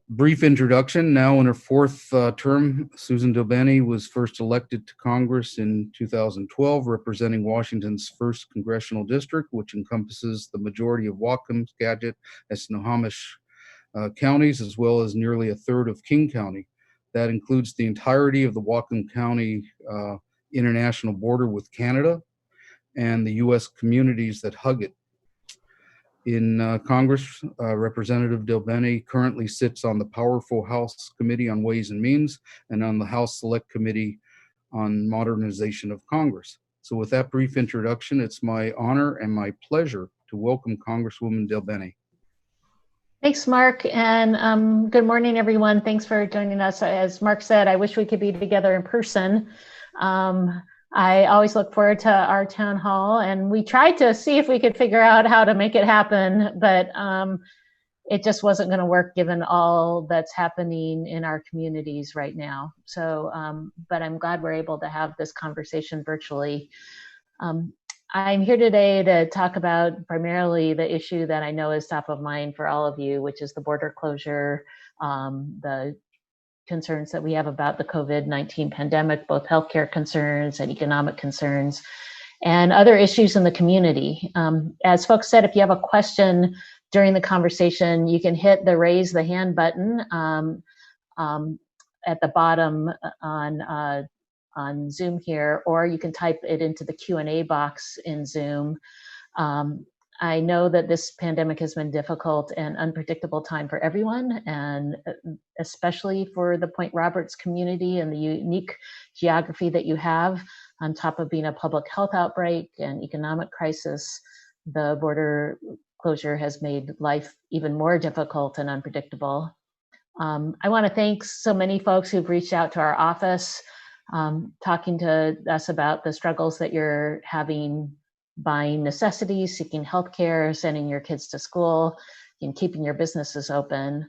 Brief introduction. Now in her fourth term, Suzan DelBene was first elected to Congress in 2012, representing Washington's first congressional district, which encompasses the majority of Whatcom, Skagit, and Snohomish counties, as well as nearly a third of King County. That includes the entirety of the Whatcom County international border with Canada and the U.S. communities that hug it. In Congress, Representative DelBene currently sits on the powerful House Committee on Ways and Means and on the House Select Committee on Modernization of Congress. So with that brief introduction, it's my honor and my pleasure to welcome Congresswoman DelBene. Thanks, Mark, and good morning, everyone. Thanks for joining us. As Mark said, I wish we could be together in person. I always look forward to our town hall, and we tried to see if we could figure out how to make it happen, but it just wasn't going to work given all that's happening in our communities right now. So, but I'm glad we're able to have this conversation virtually. I'm here today to talk about primarily the issue that I know is top of mind for all of you, which is the border closure, the concerns that we have about the COVID-19 pandemic, both healthcare concerns and economic concerns, and other issues in the community. As folks said, if you have a question during the conversation, you can hit the raise the hand button at the bottom on Zoom here, or you can type it into the Q&A box in Zoom. I know that this pandemic has been difficult and unpredictable time for everyone, and especially for the Point Roberts community and the unique geography that you have. On top of being a public health outbreak and economic crisis, the border closure has made life even more difficult and unpredictable. I want to thank so many folks who've reached out to our office, talking to us about the struggles that you're having buying necessities, seeking healthcare, sending your kids to school, and keeping your businesses open.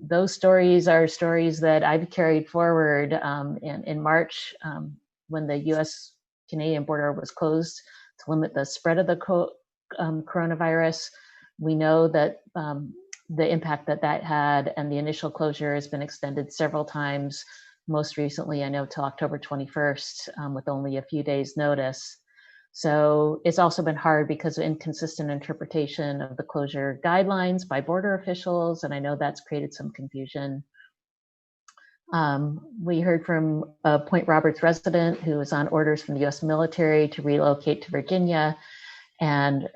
Those stories are stories that I've carried forward in March when the U.S.-Canadian border was closed to limit the spread of the coronavirus. We know that the impact that had and the initial closure has been extended several times. Most recently, I know, till October 21st with only a few days notice. So it's also been hard because of inconsistent interpretation of the closure guidelines by border officials, and I know that's created some confusion. We heard from a Point Roberts resident who was on orders from the U.S. military to relocate to Virginia, and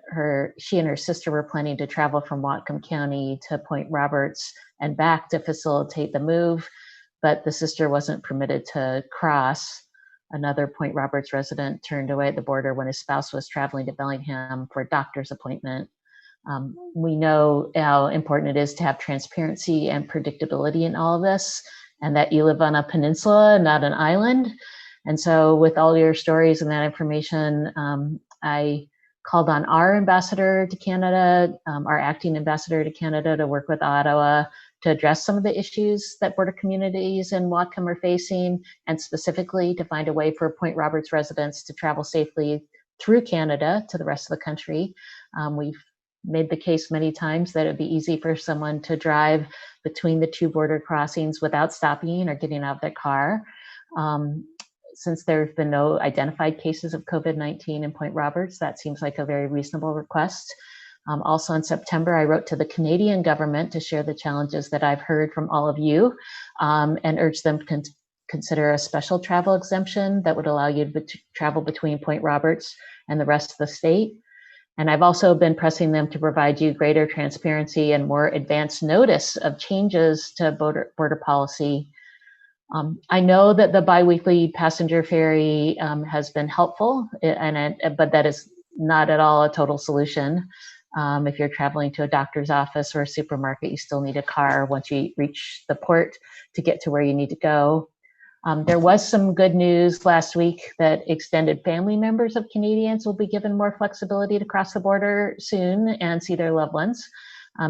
she and her sister were planning to travel from Whatcom County to Point Roberts and back to facilitate the move, but the sister wasn't permitted to cross. Another Point Roberts resident turned away at the border when his spouse was traveling to Bellingham for a doctor's appointment. We know how important it is to have transparency and predictability in all of this, and that you live on a peninsula, not an island. And so with all your stories and that information, I called on our ambassador to Canada, our acting ambassador to Canada, to work with Ottawa to address some of the issues that border communities in Whatcom are facing, and specifically to find a way for Point Roberts residents to travel safely through Canada to the rest of the country. We've made the case many times that it'd be easy for someone to drive between the two border crossings without stopping or getting out of their car. Since there have been no identified cases of COVID-19 in Point Roberts, that seems like a very reasonable request. Also in September, I wrote to the Canadian government to share the challenges that I've heard from all of you and urge them to consider a special travel exemption that would allow you to travel between Point Roberts and the rest of the state. And I've also been pressing them to provide you greater transparency and more advanced notice of changes to border policy. I know that the biweekly passenger ferry has been helpful, but that is not at all a total solution. If you're traveling to a doctor's office or a supermarket, you still need a car once you reach the port to get to where you need to go. There was some good news last week that extended family members of Canadians will be given more flexibility to cross the border soon and see their loved ones,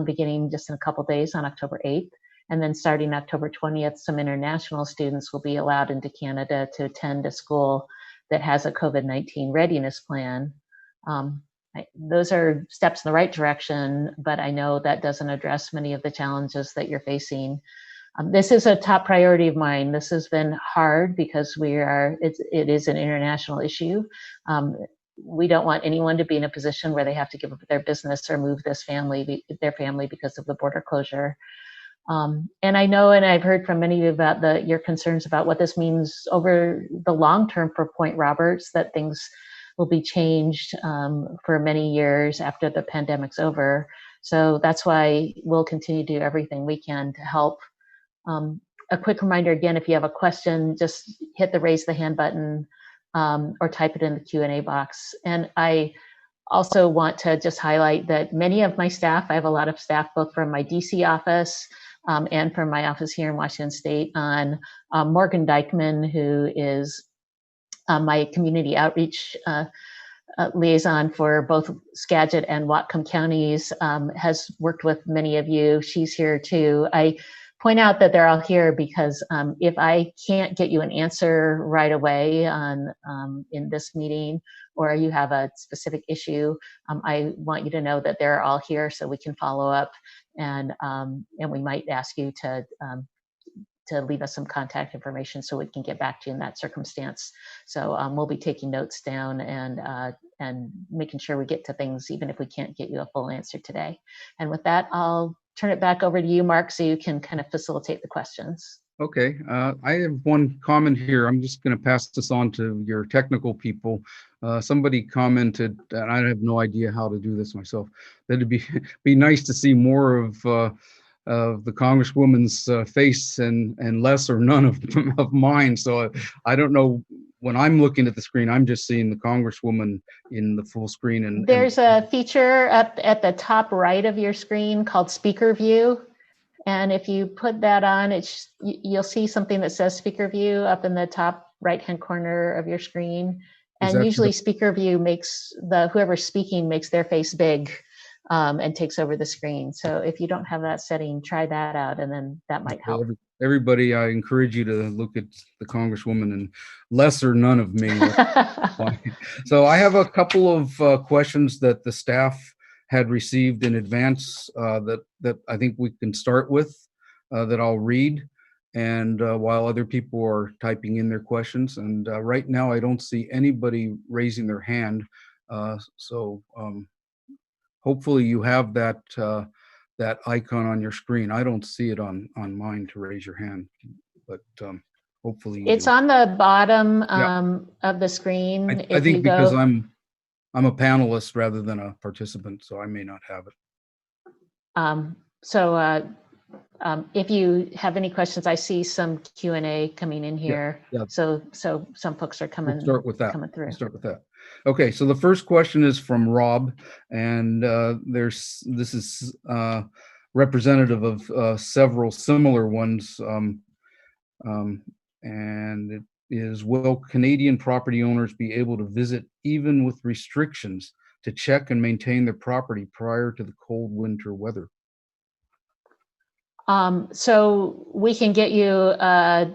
beginning just in a couple days on October 8th. And then starting October 20th, some international students will be allowed into Canada to attend a school that has a COVID-19 readiness plan. those are steps in the right direction, but I know that doesn't address many of the challenges that you're facing. This is a top priority of mine. This has been hard because it is an international issue. We don't want anyone to be in a position where they have to give up their business or move their family because of the border closure. And I know, and I've heard from many of you about your concerns about what this means over the long term for Point Roberts, that things will be changed for many years after the pandemic's over. So that's why we'll continue to do everything we can to help. A quick reminder again, if you have a question, just hit the raise the hand button or type it in the Q&A box. And I also want to just highlight that many of my staff, I have a lot of staff both from my DC office and from my office here in Washington State, on Morgan Dykeman, who is my community outreach liaison for both Skagit and Whatcom counties, has worked with many of you. She's here too. I point out that they're all here because if I can't get you an answer right away in this meeting, or you have a specific issue, I want you to know that they're all here so we can follow up, and we might ask you to leave us some contact information so we can get back to you in that circumstance. So we'll be taking notes down and making sure we get to things even if we can't get you a full answer today. And with that, I'll turn it back over to you, Mark, so you can kind of facilitate the questions. Okay, I have one comment here. I'm just going to pass this on to your technical people. Somebody commented, and I have no idea how to do this myself, that it'd be nice to see more of the Congresswoman's face and less or none of mine. So I don't know. When I'm looking at the screen, I'm just seeing the Congresswoman in the full screen. And there's a feature up at the top right of your screen called Speaker View. And if you put that on, you'll see something that says Speaker View up in the top right-hand corner of your screen. And usually Speaker View makes whoever's speaking makes their face big and takes over the screen. So if you don't have that setting, try that out, and then that might help. Everybody, I encourage you to look at the Congresswoman and less or none of me. So I have a couple of questions that the staff had received in advance that I think we can start with, that I'll read, and while other people are typing in their questions. And right now I don't see anybody raising their hand. So hopefully you have that icon on your screen. I don't see it on mine to raise your hand, but hopefully you it's do. On the bottom of the screen. I think because I'm a panelist rather than a participant, so I may not have it. If you have any questions, I see some Q&A coming in here. Yeah. So some folks are coming. We'll start with that. Coming through. We'll start with that. Okay, so the first question is from Rob, and this is representative of several similar ones, and it is, will Canadian property owners be able to visit even with restrictions to check and maintain their property prior to the cold winter weather? So we can get you an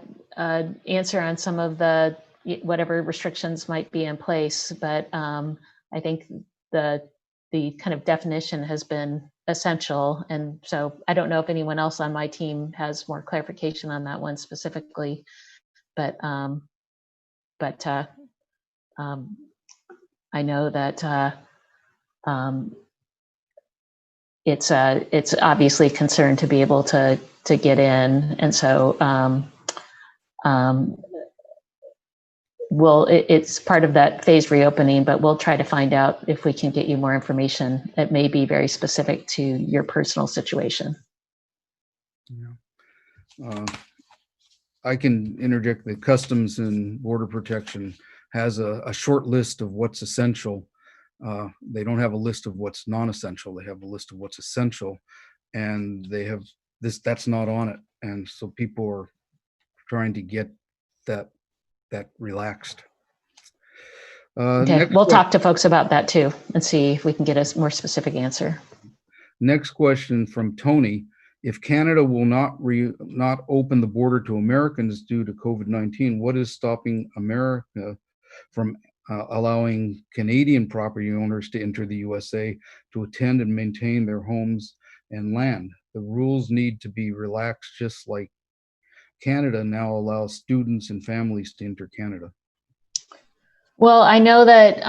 answer on some of the whatever restrictions might be in place, but I think the kind of definition has been essential, and so I don't know if anyone else on my team has more clarification on that one specifically, but I know that it's obviously a concern to be able to get in, and so it's part of that phased reopening, but we'll try to find out if we can get you more information. It may be very specific to your personal situation. Yeah. I can interject that Customs and Border Protection has a short list of what's essential. They don't have a list of what's non-essential. They have a list of what's essential, and they have that's not on it. And so people are trying to get that relaxed. Okay, we'll talk to folks about that too and see if we can get a more specific answer. Next question from Tony. If Canada will not open the border to Americans due to COVID-19, what is stopping America from allowing Canadian property owners to enter the USA to attend and maintain their homes and land. The rules need to be relaxed, just like Canada now allows students and families to enter Canada. Well, I know that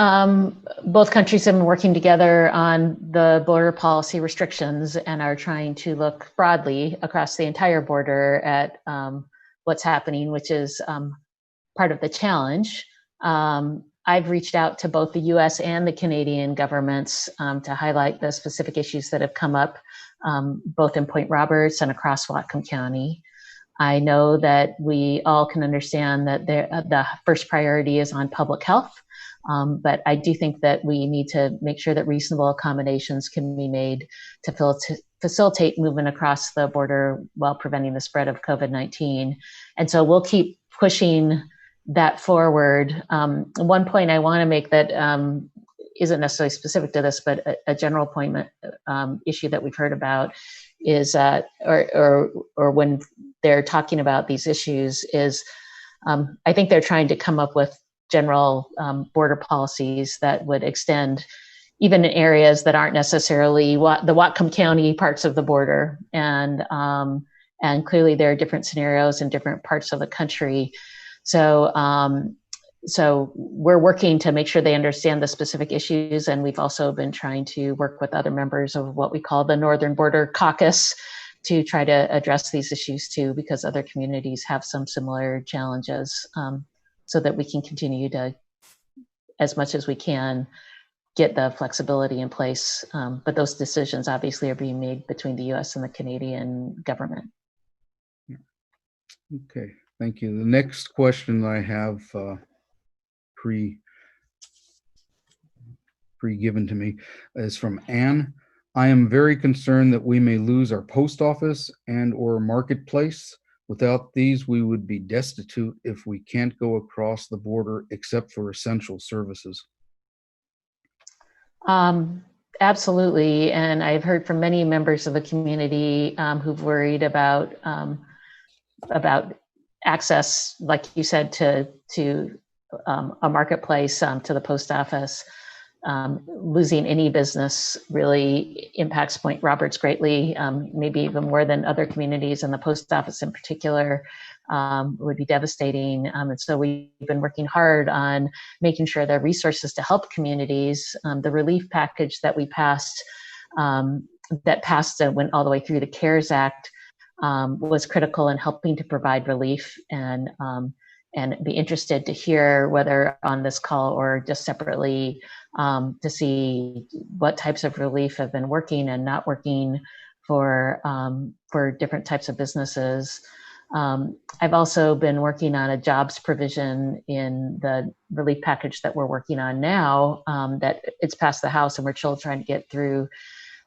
both countries have been working together on the border policy restrictions and are trying to look broadly across the entire border at what's happening, which is part of the challenge. I've reached out to both the US and the Canadian governments to highlight the specific issues that have come up, both in Point Roberts and across Whatcom County. I know that we all can understand that the first priority is on public health, but I do think that we need to make sure that reasonable accommodations can be made to facilitate movement across the border while preventing the spread of COVID-19. And so we'll keep pushing that forward. One point I want to make that isn't necessarily specific to this, but a general point issue that we've heard about is, or when they're talking about these issues, is I think they're trying to come up with general border policies that would extend even in areas that aren't necessarily the Whatcom County parts of the border, and clearly there are different scenarios in different parts of the country. So we're working to make sure they understand the specific issues, and we've also been trying to work with other members of what we call the Northern Border Caucus to try to address these issues too, because other communities have some similar challenges, so that we can continue to, as much as we can, get the flexibility in place. But those decisions obviously are being made between the US and the Canadian government. Okay, thank you. The next question I have pre-given to me is from Anne. I am very concerned that we may lose our post office and or marketplace. Without these, we would be destitute if we can't go across the border except for essential services. Absolutely. And I've heard from many members of the community who've worried about access, like you said, to a marketplace, to the post office. Losing any business really impacts Point Roberts greatly, maybe even more than other communities, and the post office in particular would be devastating. And so we've been working hard on making sure there are resources to help communities. The relief package that we passed, went all the way through the CARES Act, was critical in helping to provide relief, and be interested to hear, whether on this call or just separately, to see what types of relief have been working and not working for different types of businesses. I've also been working on a jobs provision in the relief package that we're working on now, that it's passed the House and we're still trying to get through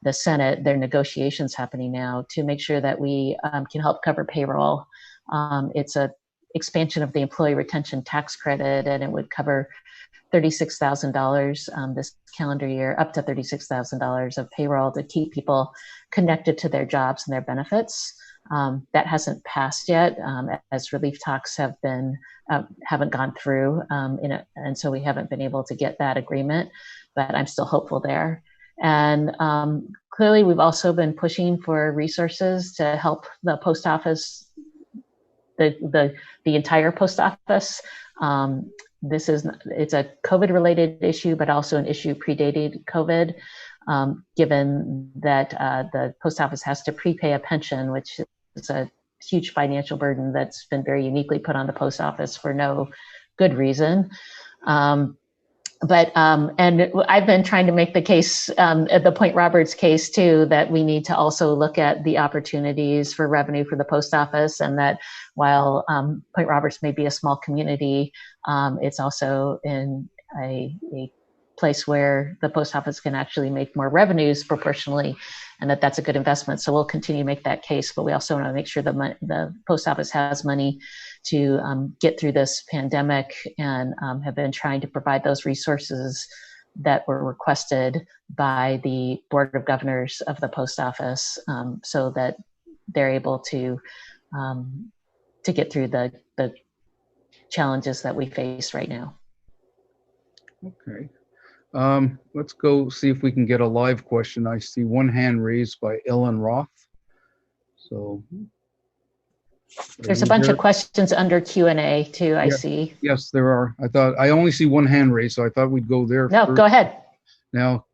the Senate. There are negotiations happening now to make sure that we can help cover payroll. It's a expansion of the employee retention tax credit, and it would cover $36,000 this calendar year, up to $36,000 of payroll to keep people connected to their jobs and their benefits. That hasn't passed yet, as relief talks haven't gone through, and so we haven't been able to get that agreement, but I'm still hopeful there. And clearly, we've also been pushing for resources to help the post office, the entire post office. It's a COVID-related issue, but also an issue predated COVID, given that the post office has to prepay a pension, which is a huge financial burden that's been very uniquely put on the post office for no good reason. And I've been trying to make the case, at the Point Roberts case too, that we need to also look at the opportunities for revenue for the post office, and that while Point Roberts may be a small community, it's also in a place where the post office can actually make more revenues proportionally, and that's a good investment. So we'll continue to make that case, but we also want to make sure the post office has money to get through this pandemic, and have been trying to provide those resources that were requested by the Board of Governors of the post office, so that they're able to get through the challenges that we face right now. Okay. Let's go see if we can get a live question. I see one hand raised by Ellen Roth. So are There's a you bunch of there? questions under Q&A too, I Yeah. see. Yes, there are. I only see one hand raised, so I thought we'd go there No, first. go ahead. Now,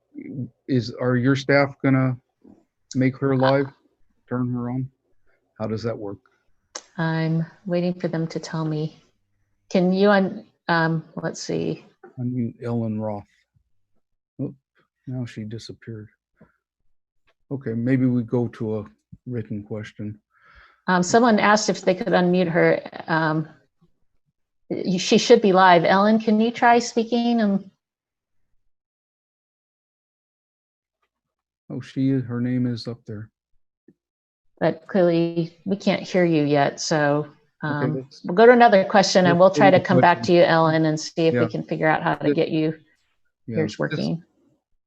are your staff gonna make her live? Turn her on? How does that work? I'm waiting for them to tell me. Can you, let's see. Unmute Ellen Roth. Oh, now she disappeared. Okay, maybe we go to a written question. Someone asked if they could unmute her. She should be live. Ellen, can you try speaking? Oh, her name is up there. But clearly we can't hear you yet. So Okay, we'll go to another question and we'll go try to to the come back question. to you, Ellen, and see if we Yeah. can figure out how to get you yours working.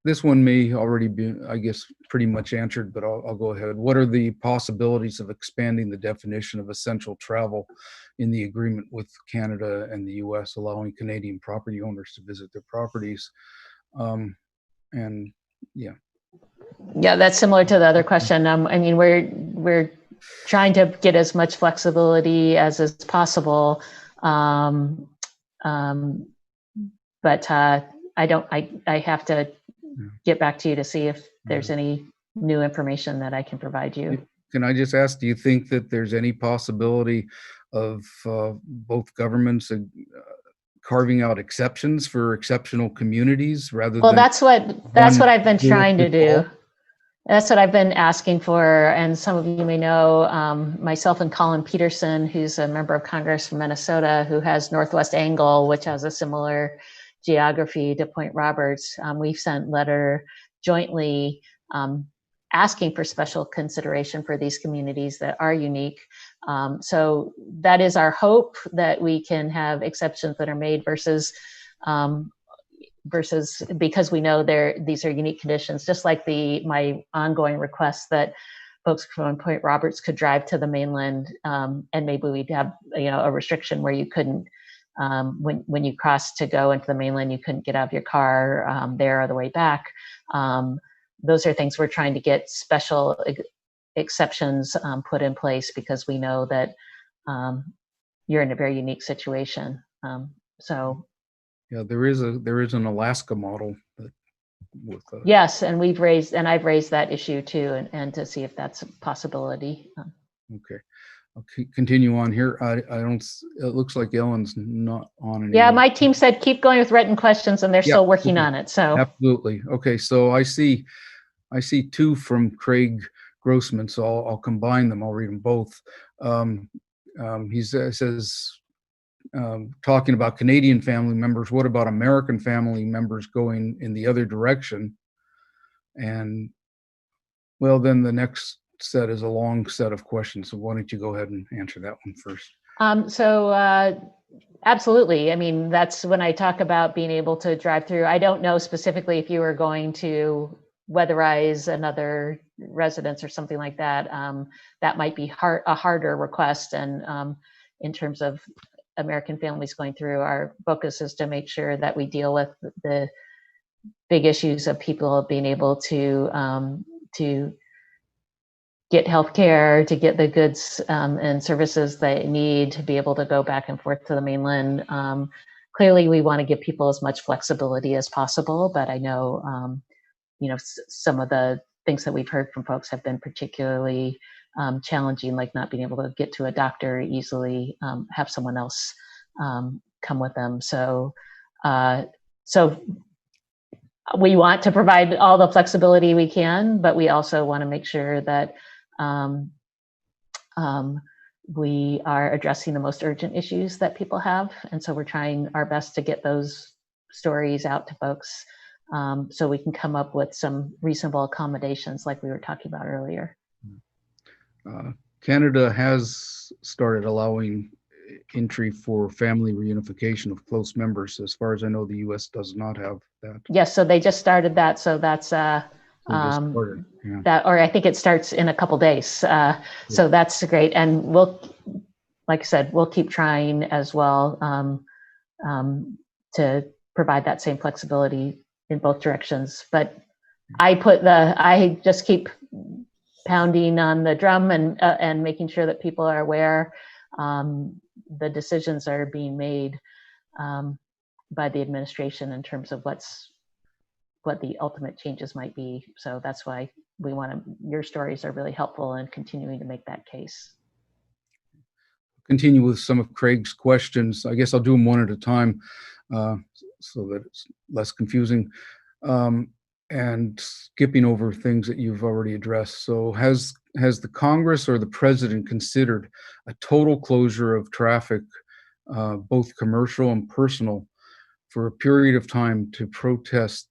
This one may already be, I guess, pretty much answered, but I'll go ahead. What are the possibilities of expanding the definition of essential travel in the agreement with Canada and the US, allowing Canadian property owners to visit their properties? And yeah. Yeah, that's similar to the other question. I mean, we're trying to get as much flexibility as is possible, but I have to get back to you to see if there's any new information that I can provide you. Can I just ask, do you think that there's any possibility of both governments carving out exceptions for exceptional communities rather Well, than that's what I've been trying to do. That's what I've been asking for. And some of you may know myself and Colin Peterson, who's a member of Congress from Minnesota, who has Northwest Angle, which has a similar geography to Point Roberts. We've sent letter jointly asking for special consideration for these communities that are unique. So that is our hope, that we can have exceptions that are made versus because we know these are unique conditions, just like my ongoing request that folks from Point Roberts could drive to the mainland, and maybe we'd have a restriction where you couldn't, when you crossed to go into the mainland, you couldn't get out of your car there or the way back. Those are things we're trying to get special exceptions put in place, because we know that you're in a very unique situation. So. Yeah, there is an Alaska model that yes, and I've raised that issue too, and to see if that's a possibility. Okay, I'll continue on here. I don't. It looks like Ellen's not on anymore. Yeah, my team said keep going with written questions, and they're still working on it. So absolutely. Okay, so I see two from Craig Grossman, so I'll combine them. I'll read them both. He says, talking about Canadian family members, what about American family members going in the other direction? And well, then the next set is a long set of questions. So why don't you go ahead and answer that one first? Absolutely. I mean, that's when I talk about being able to drive through. I don't know specifically if you are going to weatherize another residence or something like that. That might be a harder request. And in terms of American families going through, our focus is to make sure that we deal with the big issues of people being able to get healthcare, to get the goods and services they need to be able to go back and forth to the mainland. Clearly, we want to give people as much flexibility as possible, but I know, some of the things that we've heard from folks have been particularly challenging, like not being able to get to a doctor easily, have someone else come with them. So we want to provide all the flexibility we can, but we also want to make sure that we are addressing the most urgent issues that people have. And so we're trying our best to get those stories out to folks, so we can come up with some reasonable accommodations like we were talking about earlier. Canada has started allowing entry for family reunification of close members. As far as I know, the U.S. does not have that. Yes, so they just started that. So that's that, or I think it starts in a couple days. So that's great, and like I said, we'll keep trying as well to provide that same flexibility in both directions. But I just keep pounding on the drum and making sure that people are aware the decisions are being made by the administration in terms of what the ultimate changes might be. So that's why your stories are really helpful in continuing to make that case. Continue with some of Craig's questions. I guess I'll do them one at a time so that it's less confusing. And skipping over things that you've already addressed. So has the Congress or the president considered a total closure of traffic, both commercial and personal, for a period of time to protest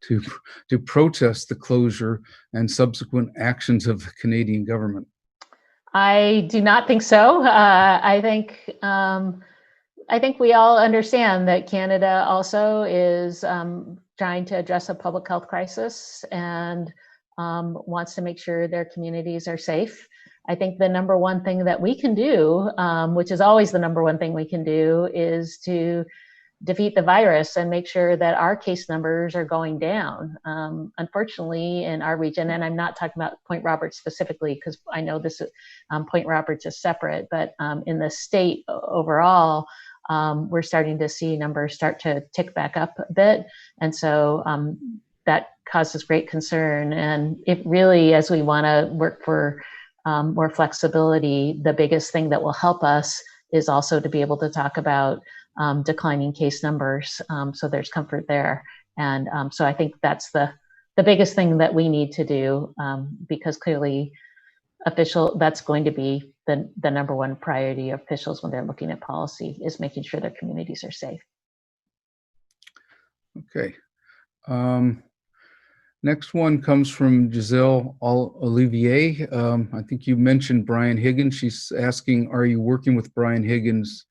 the closure and subsequent actions of the Canadian government? I do not think so. I think we all understand that Canada also is trying to address a public health crisis and wants to make sure their communities are safe. I think the number one thing that we can do, which is always the number one thing we can do, is to defeat the virus and make sure that our case numbers are going down. Unfortunately, in our region, and I'm not talking about Point Roberts specifically, because I know this Point Roberts is separate, but in the state overall, we're starting to see numbers start to tick back up a bit. And so that causes great concern. And it really, as we want to work for more flexibility, the biggest thing that will help us is also to be able to talk about declining case numbers. So there's comfort there. And so I think that's the biggest thing that we need to do, because clearly that's going to be the number one priority of officials when they're looking at policy, is making sure their communities are safe. Okay. Next one comes from Giselle Olivier. I think you mentioned Brian Higgins. She's asking, are you working with Brian Higgins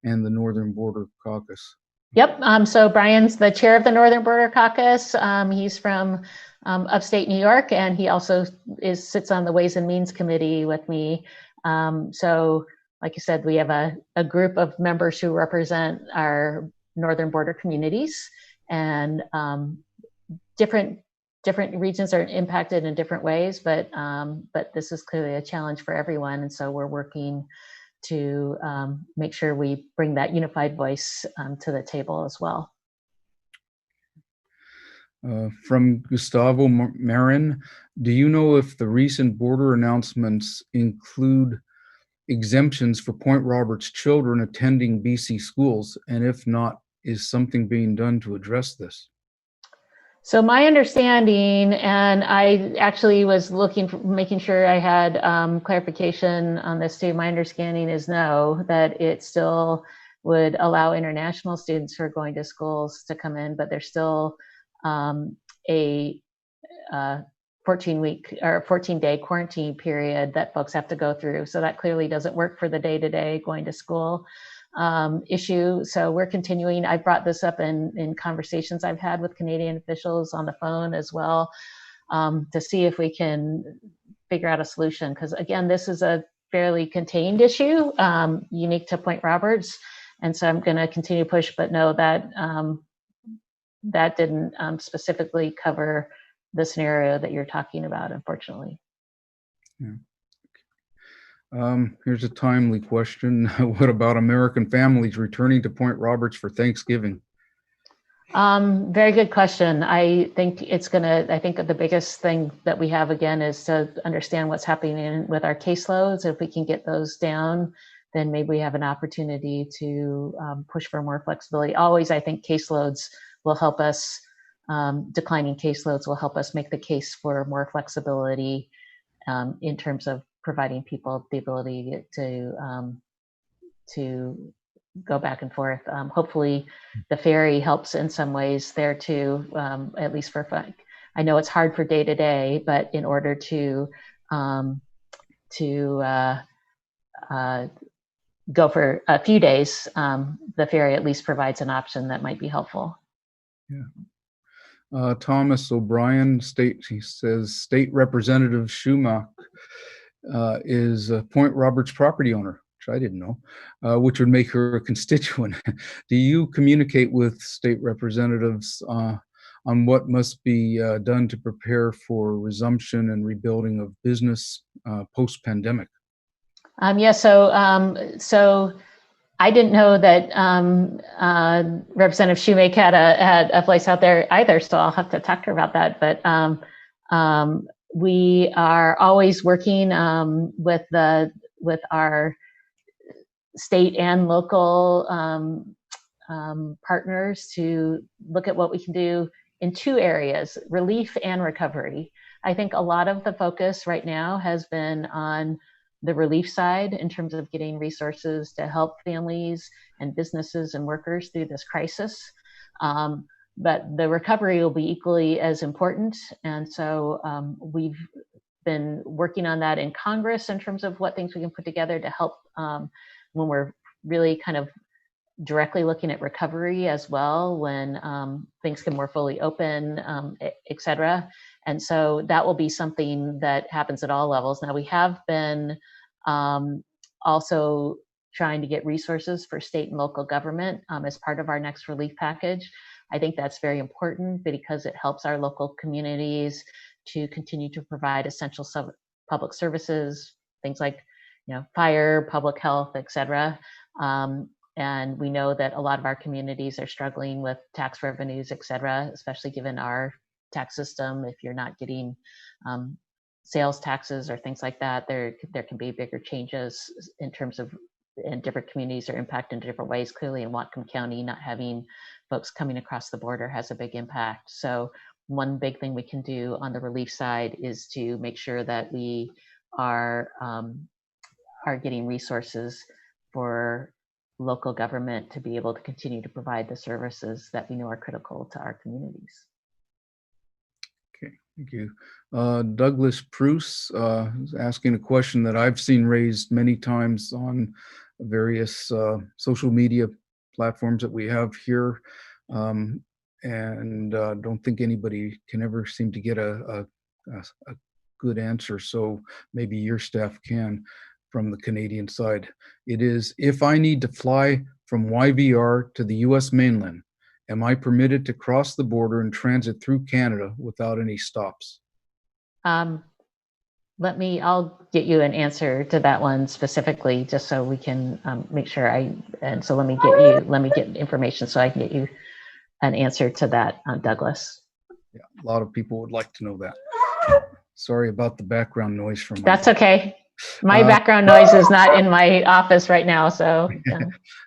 and the Northern Border Caucus? Yep. So Brian's the chair of the Northern Border Caucus. He's from upstate New York, and he also sits on the Ways and Means Committee with me. So like you said, we have a group of members who represent our northern border communities, and different regions are impacted in different ways, but this is clearly a challenge for everyone. And so we're working to make sure we bring that unified voice to the table as well. From Gustavo Marin, do you know if the recent border announcements include exemptions for Point Roberts children attending BC schools? And if not, is something being done to address this? So my understanding, and I actually was making sure I had clarification on this too. My understanding is no, that it still would allow international students who are going to schools to come in, but there's still a 14-week or 14-day quarantine period that folks have to go through. So that clearly doesn't work for the day-to-day going to school issue. So we're continuing. I brought this up in conversations I've had with Canadian officials on the phone as well, to see if we can figure out a solution. Because again, this is a fairly contained issue, unique to Point Roberts. And so I'm going to continue to push, but know that that didn't specifically cover the scenario that you're talking about, unfortunately. Yeah. Here's a timely question. What about American families returning to Point Roberts for Thanksgiving? Very good question. I think the biggest thing that we have again is to understand what's happening with our caseloads. If we can get those down, then maybe we have an opportunity to push for more flexibility. Always, I think caseloads will help us, declining caseloads will help us make the case for more flexibility in terms of providing people the ability to go back and forth. Hopefully the ferry helps in some ways there too, at least for fun. I know it's hard for day to day, but in order to go for a few days, the ferry at least provides an option that might be helpful. Yeah. Thomas O'Brien, he says, State Representative Schumacher is a Point Roberts property owner. which I didn't know, which would make her a constituent. Do you communicate with state representatives on what must be done to prepare for resumption and rebuilding of business post-pandemic? Yeah, so I didn't know that Representative Shoemake had a place out there either, so I'll have to talk to her about that. But we are always working with our state and local partners to look at what we can do in two areas: relief and recovery. I think a lot of the focus right now has been on the relief side in terms of getting resources to help families and businesses and workers through this crisis. But the recovery will be equally as important. And so we've been working on that in Congress in terms of what things we can put together to help when we're really kind of directly looking at recovery as well, when things can more fully open, et cetera. And so that will be something that happens at all levels. Now, we have been also trying to get resources for state and local government as part of our next relief package. I think that's very important because it helps our local communities to continue to provide essential public services, things like fire, public health, et cetera. And we know that a lot of our communities are struggling with tax revenues, et cetera, especially given our tax system. If you're not getting sales taxes or things like that, there can be bigger changes in terms of, and different communities are impacted in different ways. Clearly in Whatcom County, not having folks coming across the border has a big impact. So one big thing we can do on the relief side is to make sure that we are getting resources for local government to be able to continue to provide the services that we know are critical to our communities. Okay, thank you. Douglas Bruce is asking a question that I've seen raised many times on various social media platforms that we have here, and don't think anybody can ever seem to get a good answer. So maybe your staff can, from the Canadian side. It is, if I need to fly from YVR to the US mainland, am I permitted to cross the border and transit through Canada without any stops? I'll get you an answer to that one specifically, just so we can make sure so let me get information so I can get you an answer to that, Douglas. Yeah, a lot of people would like to know that. Sorry about the background noise from That's okay. My background noise is not in my office right now, so.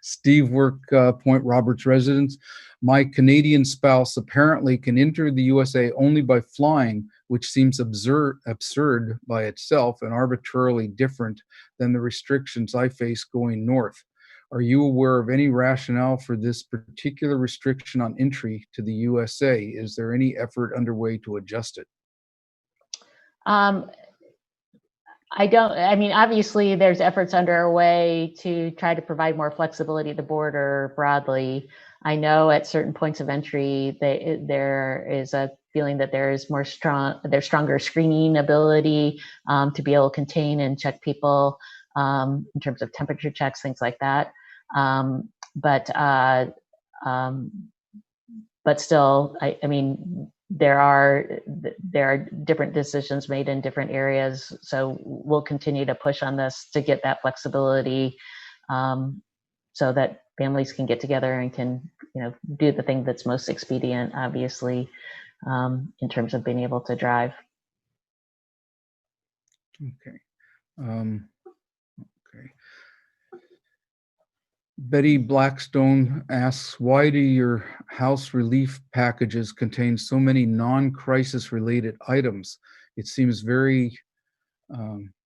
Steve Work, Point Roberts residence. My Canadian spouse apparently can enter the USA only by flying, which seems absurd by itself and arbitrarily different than the restrictions I face going north. Are you aware of any rationale for this particular restriction on entry to the USA? Is there any effort underway to adjust it? Obviously there's efforts underway to try to provide more flexibility at the border broadly. I know at certain points of entry, there is a feeling that there's stronger screening ability to be able to contain and check people in terms of temperature checks, things like that. But still, there are different decisions made in different areas. So we'll continue to push on this to get that flexibility so that families can get together and can, do the thing that's most expedient, obviously, in terms of being able to drive. Okay. Okay. Betty Blackstone asks, why do your House relief packages contain so many non-crisis related items? It seems very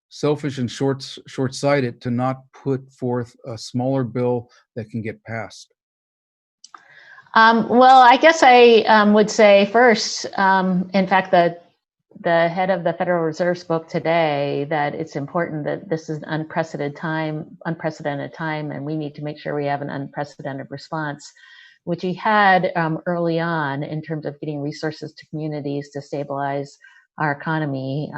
selfish and short-sighted to not put forth a smaller bill that can get passed. Well, I guess I would say first, in fact, the head of the Federal Reserve spoke today that it's important that this is an unprecedented time, and we need to make sure we have an unprecedented response, which he had early on in terms of getting resources to communities to stabilize our economy.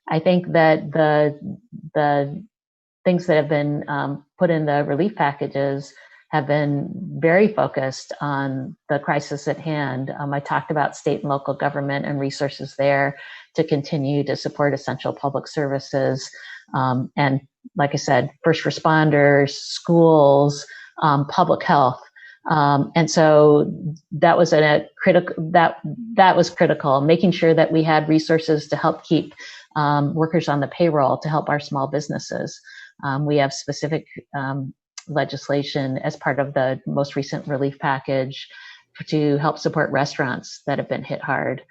I think that the things that have been put in the relief packages have been very focused on the crisis at hand. I talked about state and local government and resources there to continue to support essential public services. And like I said, first responders, schools, public health. And so that was that was critical, making sure that we had resources to help keep workers on the payroll, to help our small businesses. We have specific legislation as part of the most recent relief package to help support restaurants that have been hit hard.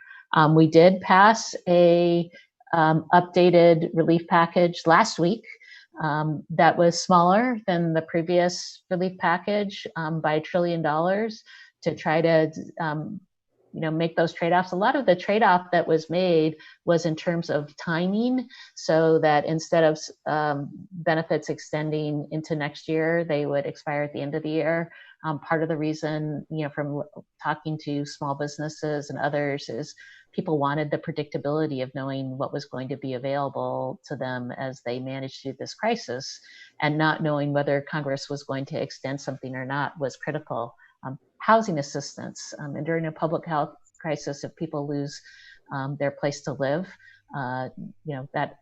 We did pass a updated relief package last week that was smaller than the previous relief package by $1 trillion to try to make those trade-offs. A lot of the trade-off that was made was in terms of timing, so that instead of benefits extending into next year, they would expire at the end of the year. Part of the reason, from talking to small businesses and others, is people wanted the predictability of knowing what was going to be available to them as they managed through this crisis, and not knowing whether Congress was going to extend something or not was critical. Housing assistance, and during a public health crisis, if people lose their place to live, that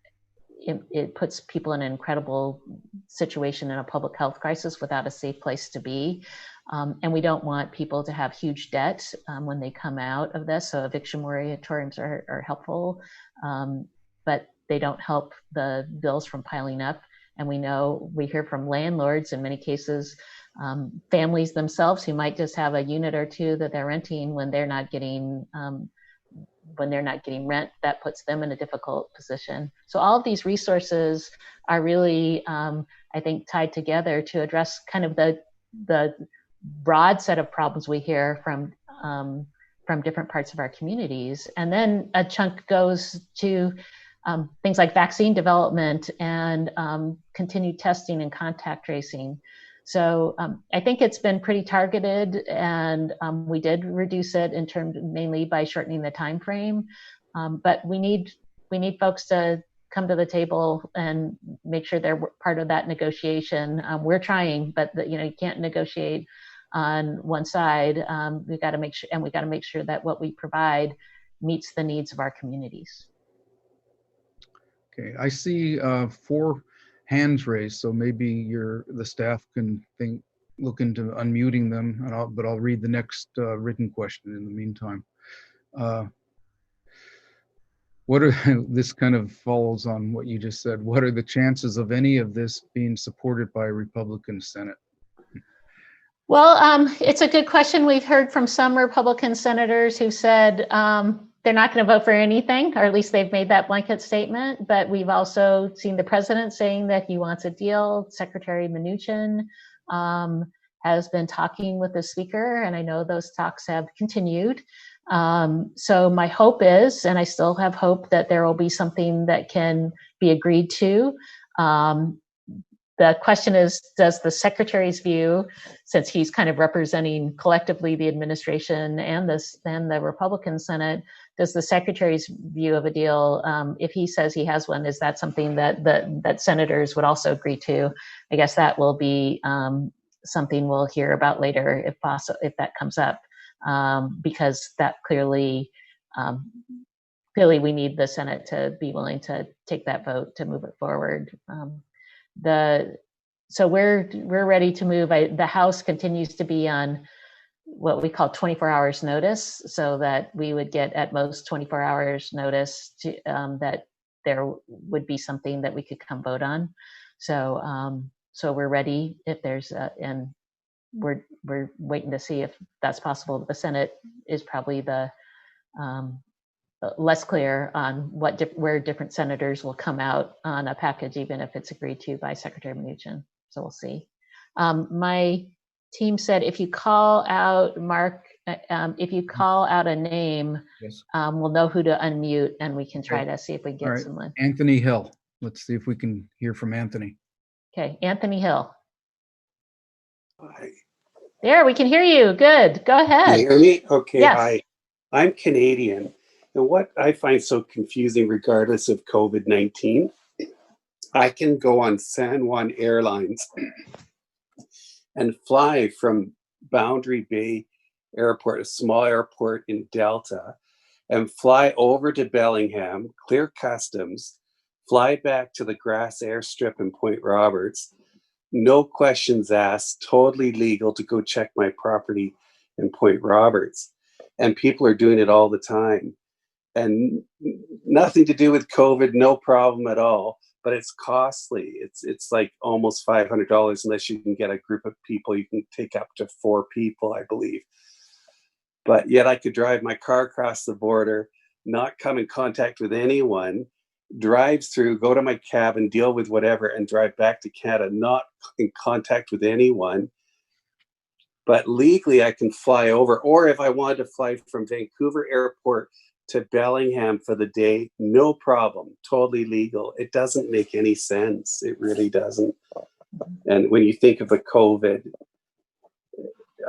it puts people in an incredible situation in a public health crisis without a safe place to be. And we don't want people to have huge debt when they come out of this. So eviction moratoriums are helpful, but they don't help the bills from piling up. And we hear from landlords in many cases, families themselves who might just have a unit or two that they're renting when they're not getting rent, that puts them in a difficult position. So all of these resources are really, I think, tied together to address kind of the broad set of problems we hear from different parts of our communities. And then a chunk goes to things like vaccine development and continued testing and contact tracing. So I think it's been pretty targeted, and we did reduce it in terms mainly by shortening the time frame. But we need folks to come to the table and make sure they're part of that negotiation. We're trying, but you can't negotiate on one side. We got to make sure that what we provide meets the needs of our communities. Okay, I see 4 hands raised, so maybe the staff can look into unmuting them, but I'll read the next written question in the meantime. This kind of follows on what you just said. What are the chances of any of this being supported by a Republican Senate? Well, it's a good question. We've heard from some Republican senators who said they're not going to vote for anything, or at least they've made that blanket statement. But we've also seen the president saying that he wants a deal. Secretary Mnuchin has been talking with the speaker, and I know those talks have continued. So my hope is, and I still have hope, that there will be something that can be agreed to. The question is, does the secretary's view, since he's kind of representing collectively the administration and the Republican Senate, does the secretary's view of a deal, if he says he has one, is that something that senators would also agree to? I guess that will be something we'll hear about later, if possible, if that comes up, because that clearly we need the Senate to be willing to take that vote to move it forward. So we're ready to move. The House continues to be on what we call 24 hours notice, so that we would get at most 24 hours notice to that there would be something that we could come vote on. So we're ready if there's and we're waiting to see if that's possible. The Senate is probably the less clear on where different senators will come out on a package, even if it's agreed to by Secretary Mnuchin. So we'll see. My team said, if you call out, Mark, if you call out a name, yes, we'll know who to unmute, and we can try to see if we can get someone. Anthony Hill. Let's see if we can hear from Anthony. Okay, Anthony Hill. Hi. There, we can hear you. Good. Go ahead. Can you hear me? Okay. Yes. Hi. I'm Canadian. And what I find so confusing, regardless of COVID-19, I can go on San Juan Airlines and fly from Boundary Bay Airport, a small airport in Delta, and fly over to Bellingham, clear customs, fly back to the grass airstrip in Point Roberts, no questions asked, totally legal to go check my property in Point Roberts. And people are doing it all the time. And nothing to do with COVID, no problem at all. But it's costly. It's like almost $500 unless you can get a group of people. You can take up to 4 people, I believe. But yet I could drive my car across the border, not come in contact with anyone, drive through, go to my cabin, deal with whatever, and drive back to Canada, not in contact with anyone. But legally, I can fly over. Or if I wanted to fly from Vancouver Airport to Bellingham for the day, no problem, totally legal. It doesn't make any sense. It really doesn't. And when you think of the COVID,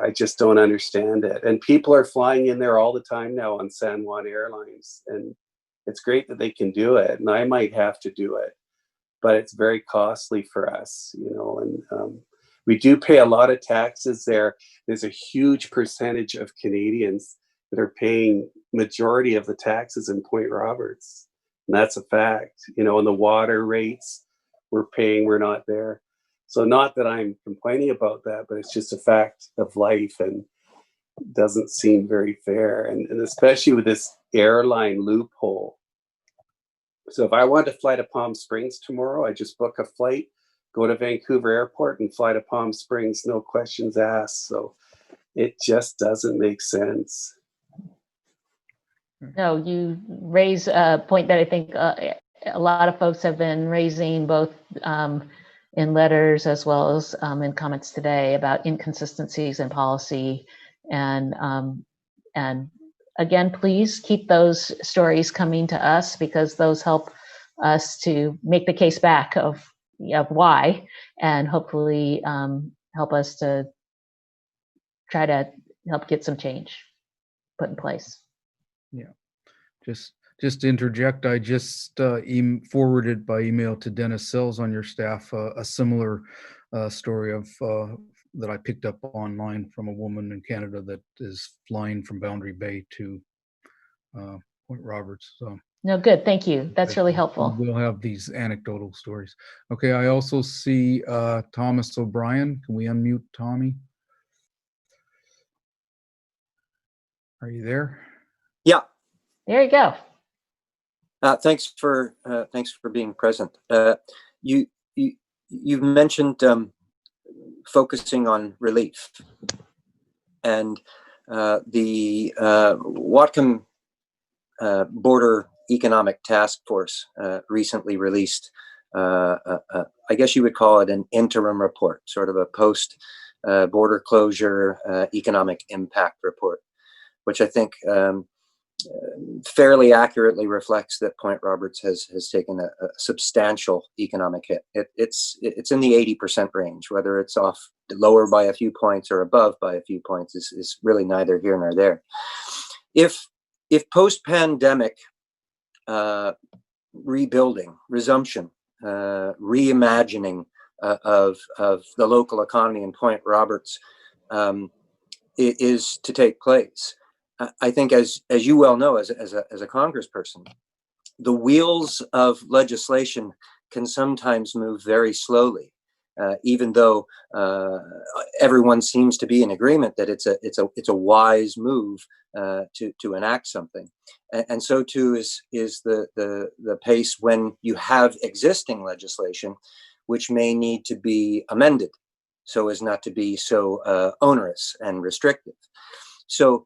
I just don't understand it. And people are flying in there all the time now on San Juan Airlines. And it's great that they can do it. And I might have to do it, but it's very costly for us, you know, and we do pay a lot of taxes there. There's a huge percentage of Canadians that are paying majority of the taxes in Point Roberts. And that's a fact, you know, and the water rates we're paying, we're not there. So not that I'm complaining about that, but it's just a fact of life and doesn't seem very fair. And especially with this airline loophole. So if I wanted to fly to Palm Springs tomorrow, I just book a flight, go to Vancouver Airport and fly to Palm Springs, no questions asked. So it just doesn't make sense. No, you raise a point that I think a lot of folks have been raising, both in letters as well as in comments today, about inconsistencies in policy. And again, please keep those stories coming to us, because those help us to make the case back of why, and hopefully help us to try to help get some change put in place. Yeah, just to interject, I just forwarded by email to Dennis Sells on your staff a similar story of that I picked up online from a woman in Canada that is flying from Boundary Bay to Point Roberts. So no, good, thank you. That's really helpful. We'll have these anecdotal stories. Okay, I also see Thomas O'Brien. Can we unmute Tommy? Are you there? Yeah. There you go. Thanks for being present. You've mentioned focusing on relief, and the Whatcom Border Economic Task Force recently released, I guess you would call it an interim report, sort of a post border closure economic impact report, which I think fairly accurately reflects that Point Roberts has taken a substantial economic hit. It's in the 80% range. Whether it's off lower by a few points or above by a few points is really neither here nor there. If post-pandemic rebuilding, resumption, reimagining of the local economy in Point Roberts is to take place, I think, as you well know, as a congressperson, the wheels of legislation can sometimes move very slowly, even though everyone seems to be in agreement that it's a wise move to enact something, and so too is the pace when you have existing legislation, which may need to be amended so as not to be so onerous and restrictive. So.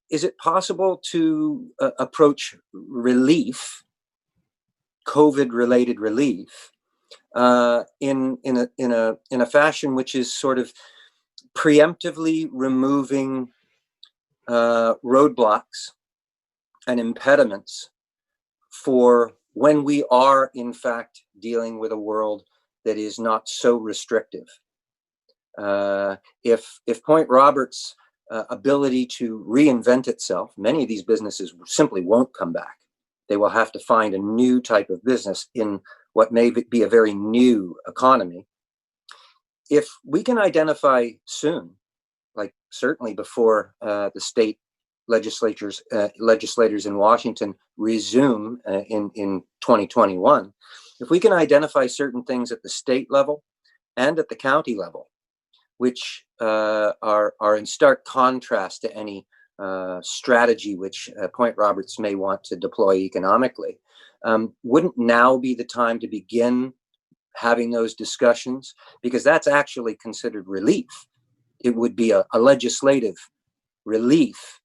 Is it possible to approach relief, COVID-related relief, in a fashion which is sort of preemptively removing roadblocks and impediments for when we are in fact dealing with a world that is not so restrictive? If Point Roberts' ability to reinvent itself, many of these businesses simply won't come back. They will have to find a new type of business in what may be a very new economy. If we can identify soon, like certainly before the state legislators in Washington resume in 2021, if we can identify certain things at the state level and at the county level, which are in stark contrast to any strategy which Point Roberts may want to deploy economically, wouldn't now be the time to begin having those discussions? Because that's actually considered relief. It would be a legislative relief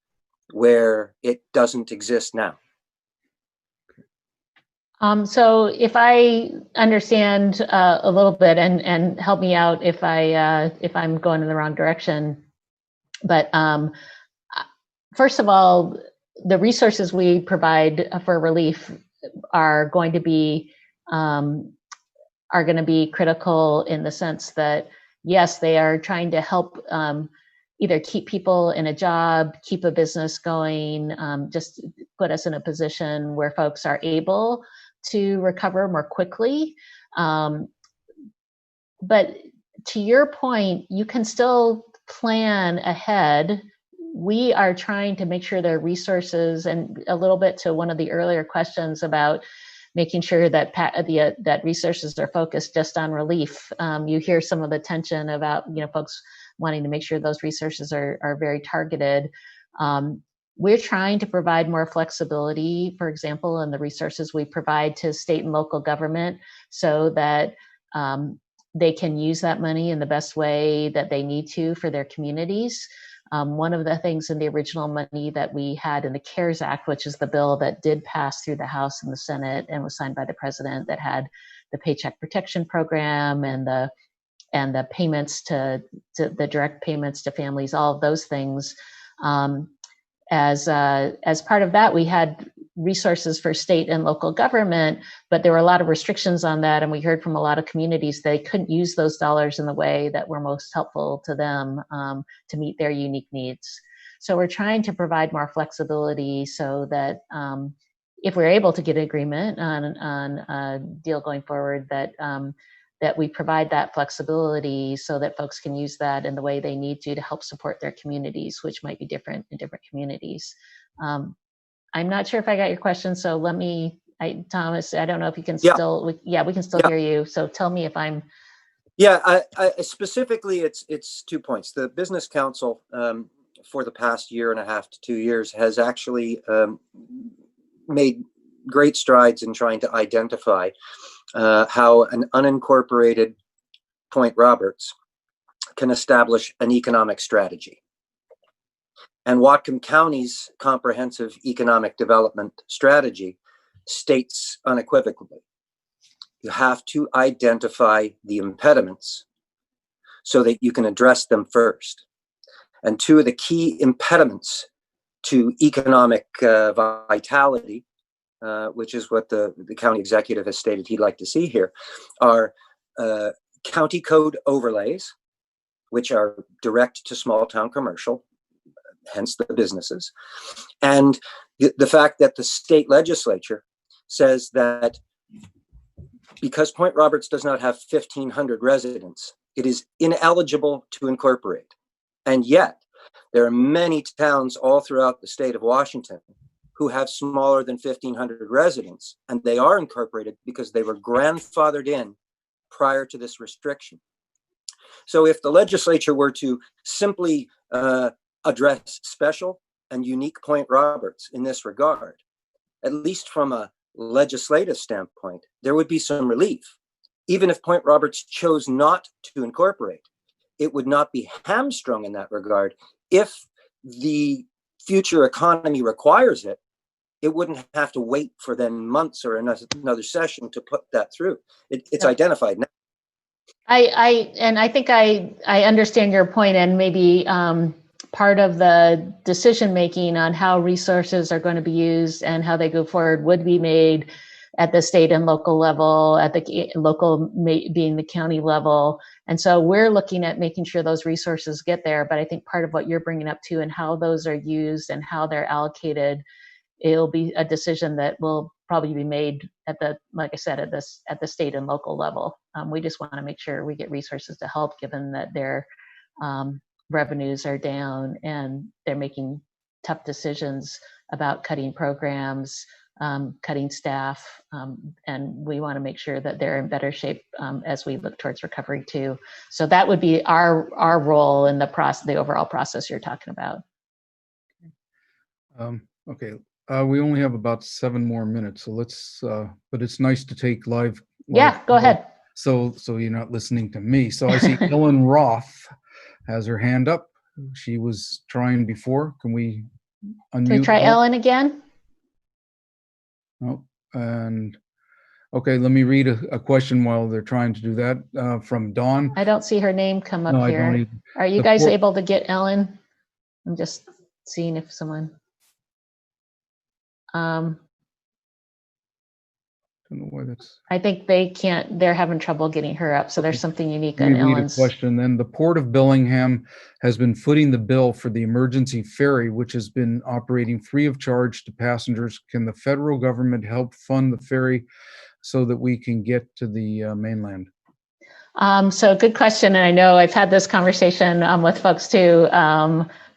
where it doesn't exist now. So if I understand a little bit, and help me out if I'm going in the wrong direction, but first of all, the resources we provide for relief are going to be critical in the sense that, yes, they are trying to help either keep people in a job, keep a business going, just put us in a position where folks are able to recover more quickly. But to your point, you can still plan ahead. We are trying to make sure there are resources, and a little bit to one of the earlier questions about making sure that that resources are focused just on relief. You hear some of the tension about folks wanting to make sure those resources are very targeted. We're trying to provide more flexibility, for example, in the resources we provide to state and local government, so that they can use that money in the best way that they need to for their communities. One of the things in the original money that we had in the CARES Act, which is the bill that did pass through the House and the Senate and was signed by the president, that had the Paycheck Protection Program and the payments to the direct payments to families, all of those things. As part of that, we had resources for state and local government, but there were a lot of restrictions on that, and we heard from a lot of communities they couldn't use those dollars in the way that were most helpful to them to meet their unique needs. So we're trying to provide more flexibility so that if we're able to get an agreement on a deal going forward, that we provide that flexibility so that folks can use that in the way they need to help support their communities, which might be different in different communities. I'm not sure if I got your question, so let me, Thomas, I don't know if you can still, we can still hear you. So tell me if I'm. Yeah, I specifically, it's 2 points. The Business Council for the past year and a half to 2 years has actually made great strides in trying to identify how an unincorporated Point Roberts can establish an economic strategy. And Whatcom County's comprehensive economic development strategy states unequivocally, you have to identify the impediments so that you can address them first. And two of the key impediments to economic vitality, which is what the county executive has stated he'd like to see here, are county code overlays, which are direct to small town commercial, hence the businesses, and the fact that the state legislature says that because Point Roberts does not have 1,500 residents, it is ineligible to incorporate. And yet, there are many towns all throughout the state of Washington who have smaller than 1,500 residents, and they are incorporated because they were grandfathered in prior to this restriction. So if the legislature were to simply address special and unique Point Roberts in this regard, at least from a legislative standpoint, there would be some relief. Even if Point Roberts chose not to incorporate, it would not be hamstrung in that regard. If the future economy requires it, it wouldn't have to wait for then months or another session to put that through. It's identified now. I think I understand your point, and maybe part of the decision making on how resources are going to be used and how they go forward would be made at the state and local level, at the local being the county level. And so we're looking at making sure those resources get there. But I think part of what you're bringing up too, and how those are used and how they're allocated, it'll be a decision that will probably be made at the, like I said, at the state and local level. We just want to make sure we get resources to help, given that their revenues are down and they're making tough decisions about cutting programs, cutting staff, and we want to make sure that they're in better shape as we look towards recovery too. So that would be our role in the process, the overall process you're talking about. Okay, we only have about 7 more minutes, so let's. But it's nice to take live. Yeah, go ahead. So you're not listening to me. So I see Ellen Roth has her hand up. She was trying before. Can we unmute? Can we try Ellen again? Oh, and okay, let me read a question while they're trying to do that from Dawn. I don't see her name come up here. I don't either. Are you guys able to get Ellen? I'm just seeing if someone. I don't know why that's. I think they can't. They're having trouble getting her up. So there's something unique on Let me read Ellen's. a question. Then the Port of Bellingham has been footing the bill for the emergency ferry, which has been operating free of charge to passengers. Can the federal government help fund the ferry so that we can get to the mainland? So good question. And I know I've had this conversation with folks too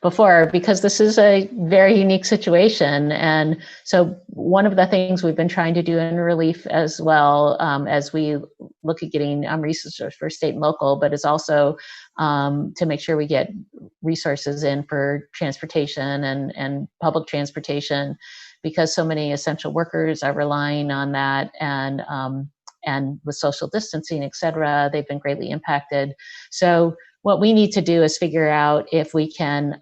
before, because this is a very unique situation. And so one of the things we've been trying to do in relief as well, as we look at getting resources for state and local, but is also to make sure we get resources in for transportation and public transportation, because so many essential workers are relying on that, and with social distancing, et cetera, they've been greatly impacted. So what we need to do is figure out if we can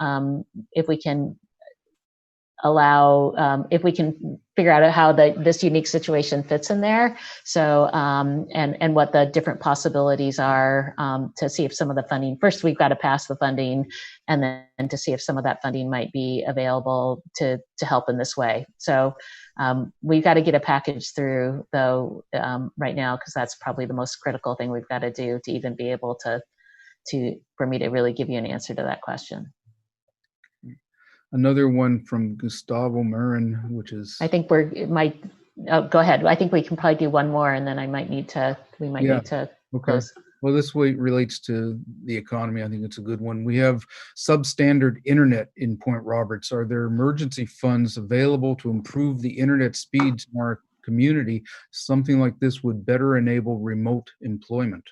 figure out how this unique situation fits in there. So, and what the different possibilities are, to see if some of the funding, first we've got to pass the funding, and then to see if some of that funding might be available to help in this way. So, we've got to get a package through though, right now, because that's probably the most critical thing we've got to do to even be able for me to really give you an answer to that question. Another one from Gustavo Marin, which is. I think go ahead. I think we can probably do one more, and then we might need to close. Well, this way relates to the economy. I think it's a good one. We have substandard internet in Point Roberts. Are there emergency funds available to improve the internet speeds in our community? Something like this would better enable remote employment.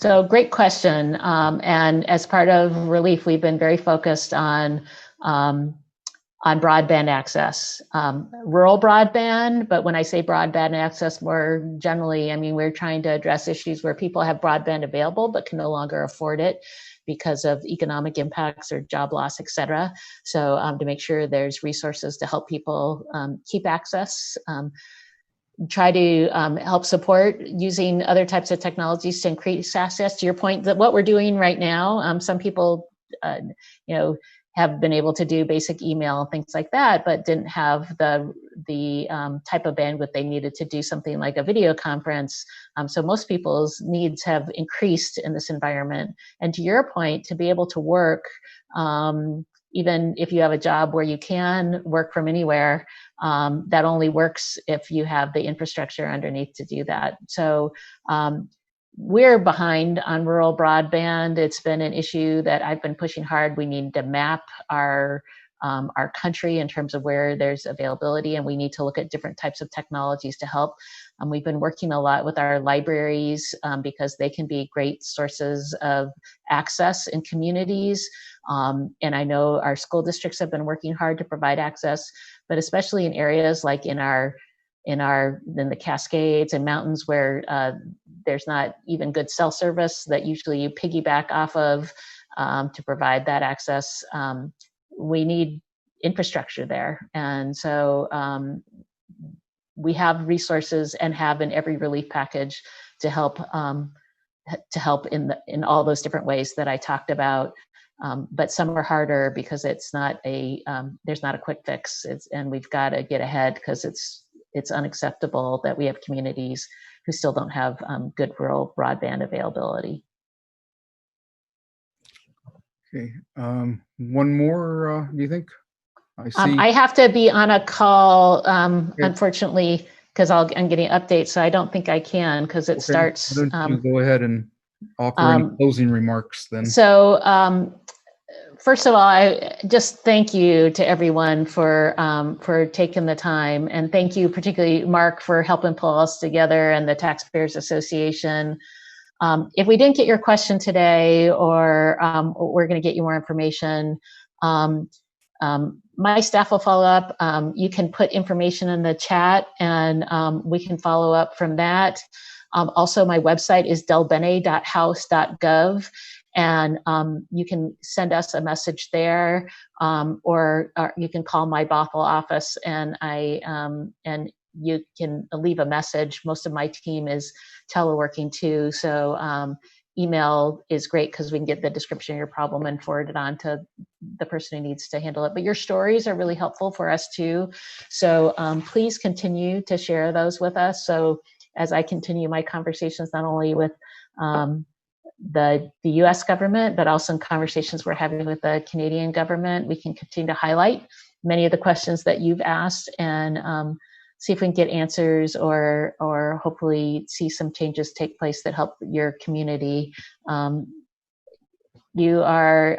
So great question. And as part of relief, we've been very focused on broadband access, rural broadband. But when I say broadband access more generally, I mean, we're trying to address issues where people have broadband available but can no longer afford it because of economic impacts or job loss, et cetera. So to make sure there's resources to help people keep access, try to help support using other types of technologies to increase access. To your point, that what we're doing right now, some people, have been able to do basic email and things like that, but didn't have the type of bandwidth they needed to do something like a video conference. So most people's needs have increased in this environment. And to your point, to be able to work, even if you have a job where you can work from anywhere, that only works if you have the infrastructure underneath to do that. So we're behind on rural broadband. It's been an issue that I've been pushing hard. We need to map our country in terms of where there's availability, and we need to look at different types of technologies to help. We've been working a lot with our libraries because they can be great sources of access in communities. And I know our school districts have been working hard to provide access, but especially in areas like in the Cascades and mountains where there's not even good cell service that usually you piggyback off of to provide that access. We need infrastructure there. And so we have resources and have in every relief package to help in all those different ways that I talked about. But some are harder because it's not there's not a quick fix, and we've got to get ahead because it's unacceptable that we have communities who still don't have good rural broadband availability. Okay, one more, do you think? I see. I have to be on a call, Okay. unfortunately, because I'm getting updates, so I don't think I can because it Okay. starts. Why don't you go ahead and offer any closing remarks then? So first of all, I just thank you to everyone for taking the time, and thank you particularly, Mark, for helping pull us together, and the Taxpayers Association. If we didn't get your question today, or we're going to get you more information, my staff will follow up. You can put information in the chat, and we can follow up from that. Also, my website is delbene.house.gov, and you can send us a message there, or you can call my Bothell office, and you can leave a message. Most of my team is teleworking too, so email is great because we can get the description of your problem and forward it on to the person who needs to handle it. But your stories are really helpful for us too. So please continue to share those with us. So as I continue my conversations, not only with the US government, but also in conversations we're having with the Canadian government, we can continue to highlight many of the questions that you've asked, and see if we can get answers, or hopefully see some changes take place that help your community. You are,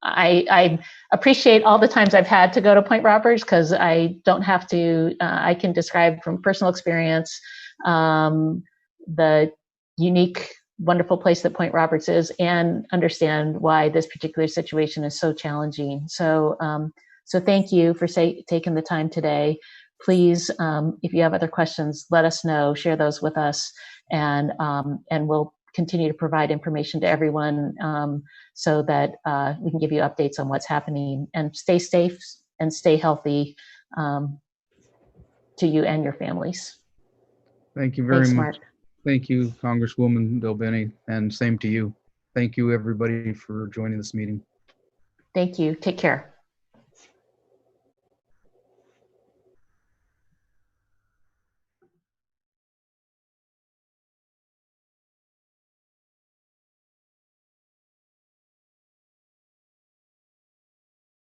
I appreciate all the times I've had to go to Point Roberts, because I don't have to, I can describe from personal experience the unique, wonderful place that Point Roberts is, and understand why this particular situation is so challenging. So, so thank you for taking the time today. Please, if you have other questions, let us know, share those with us, and we'll continue to provide information to everyone, so that we can give you updates on what's happening. And stay safe and stay healthy, to you and your families. Thank you very Thanks, much. Mark. Thank you, Congresswoman DelBene, and same to you. Thank you, everybody, for joining this meeting. Thank you. Take care.